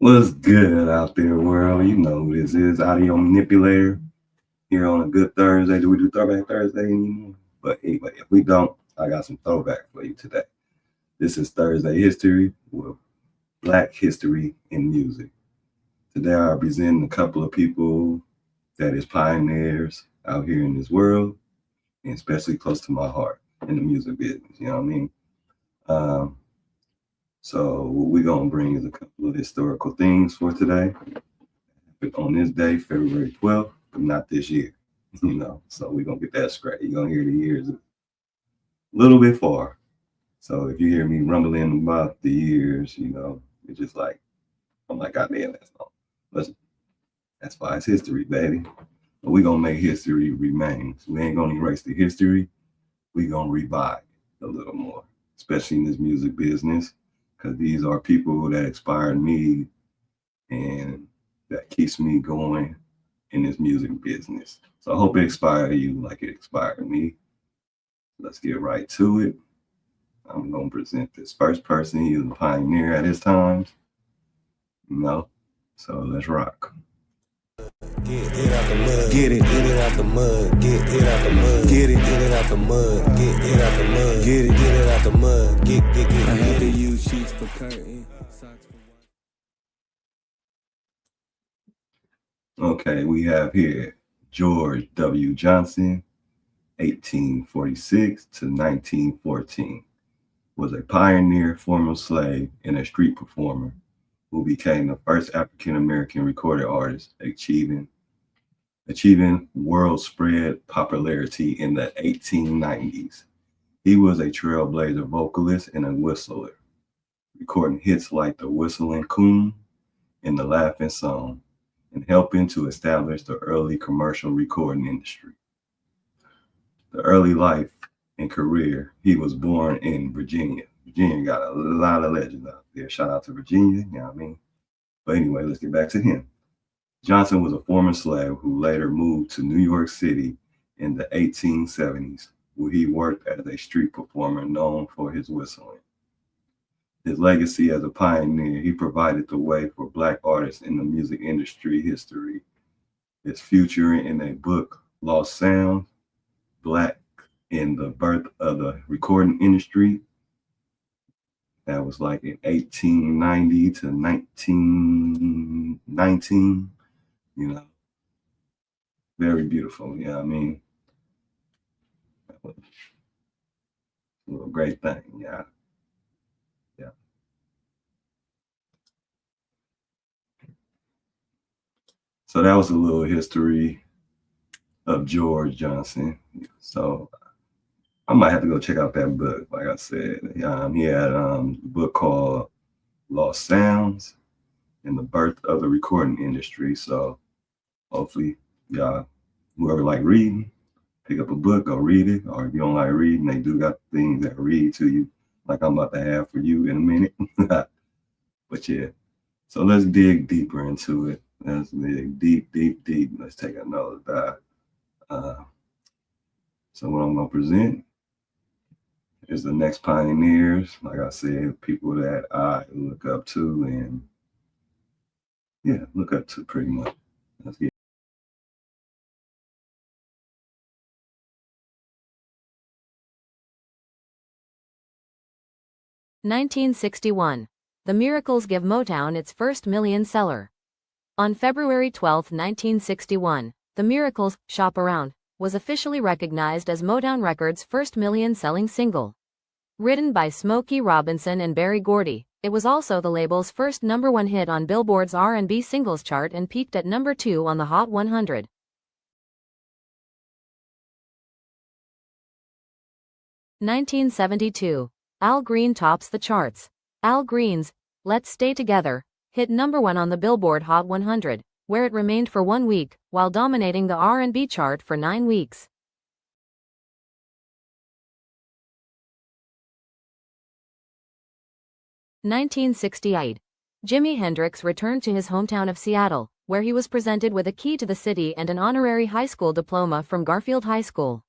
What's good out there, world? You know who this is, Audio Manipulator, here on a good Thursday. Do we do Throwback Thursday anymore? But anyway, if we don't, I got some throwback for you today. This is Thursday History with Black History in Music. Today I represent a couple of people that is pioneers out here in this world, and especially close to my heart in the music business. You know what I mean? Um, so what we're gonna bring is a couple of historical things for today. On this day, February 12th, but not this year. So we're gonna get that straight. You're gonna hear the years a little bit far. So if you hear me rumbling about the years, it's just like I'm like, God damn, that's all. Listen, that's why it's history, baby. But we're gonna make history remain. So we ain't gonna erase the history. We're gonna revive it a little more, especially in this music business, because these are people that inspired me and that keeps me going in this music business. So I hope it inspired you like it inspired me. Let's get right to it. I'm going to present this first person. He was a pioneer at his times, so let's rock. Get it out the mud, get it out the mud, get it out the mud, get it out the mud, get it out the mud, get it out the mud, get. I had to use sheets for curtain. Okay, we have here George W. Johnson, 1846 to 1914, was a pioneer, former slave, and a street performer who became the first African-American recorded artist achieving world spread popularity in the 1890s. He was a trailblazer vocalist and a whistler, recording hits like The Whistling Coon and The Laughing Song, and helping to establish the early commercial recording industry. The early life and career, he was born in Virginia. Virginia got a lot of legends out there. Shout out to Virginia, you know what I mean? But anyway, let's get back to him. Johnson was a former slave who later moved to New York City in the 1870s, where he worked as a street performer known for his whistling. His legacy as a pioneer, he provided the way for Black artists in the music industry history. His future in a book, Lost Sounds, Black in the Birth of the Recording Industry. That was like in 1890 to 1919, very beautiful. Yeah, I mean, that was a little great thing. Yeah. So that was a little history of George Johnson. So I might have to go check out that book. Like I said, he had a book called Lost Sounds and the Birth of the Recording Industry. So hopefully, y'all, whoever like reading, pick up a book, go read it. Or if you don't like reading, they do got things that read to you, like I'm about to have for you in a minute. But yeah, so let's dig deeper into it. Let's dig deep. Let's take another dive. So what I'm going to present is the next pioneers. Like I said, people that I look up to and look up to pretty much. Let's get 1961. The Miracles give Motown its first million seller. On February 12, 1961, The Miracles' Shop Around was officially recognized as Motown Records' first million-selling single. Written by Smokey Robinson and Berry Gordy, it was also the label's first #1 hit on Billboard's R&B singles chart and peaked at #2 on the Hot 100. (1972) Al Green tops the charts. Al Green's Let's Stay Together hit #1 on the Billboard Hot 100, where it remained for 1 week, while dominating the R&B chart for 9 weeks. (1968) Jimi Hendrix returned to his hometown of Seattle, where he was presented with a key to the city and an honorary high school diploma from Garfield High School.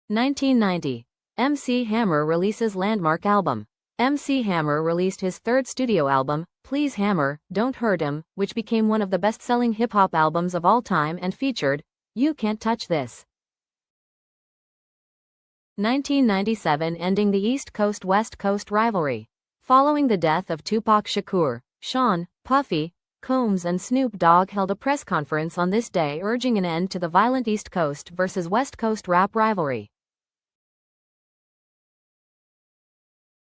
1990. MC Hammer releases landmark album. MC Hammer released his third studio album, Please Hammer, Don't Hurt Him, which became one of the best-selling hip-hop albums of all time and featured You Can't Touch This. 1997 ending the East Coast-West Coast rivalry. Following the death of Tupac Shakur, Sean, Puffy, Combs and Snoop Dogg held a press conference on this day urging an end to the violent East Coast versus West Coast rap rivalry.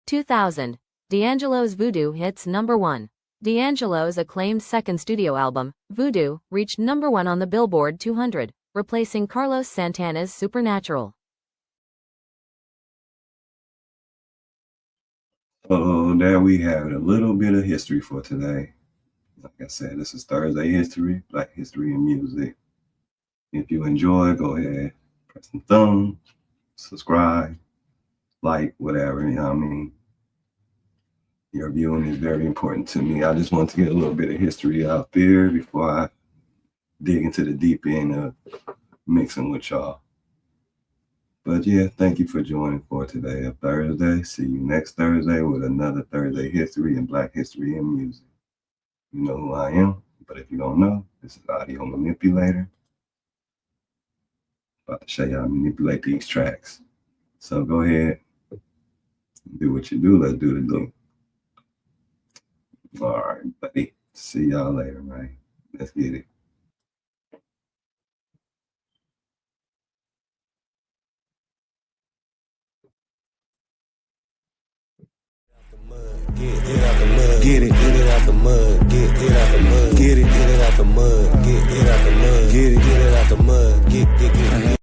2000. D'Angelo's Voodoo hits number 1. D'Angelo's acclaimed second studio album, Voodoo, reached number 1 on the Billboard 200, replacing Carlos Santana's Supernatural. So there we have it, a little bit of history for today. Like I said, this is Thursday History, Black History and Music. If you enjoy, go ahead, press the thumb, subscribe, like, whatever, you know what I mean? Your viewing is very important to me. I just want to get a little bit of history out there before I dig into the deep end of mixing with y'all. But yeah, thank you for joining for today, of Thursday. See you next Thursday with another Thursday History and Black History and Music. You know who I am, but if you don't know, this is Audio Manipulator. About to show you how to manipulate these tracks. So go ahead, do what you do. Let's do the do. All right, buddy. See y'all later, man. Let's get it. Get it out the mud, get it out the mud, get it out the mud, get it out the mud, get it out the mud, get it out the mud, get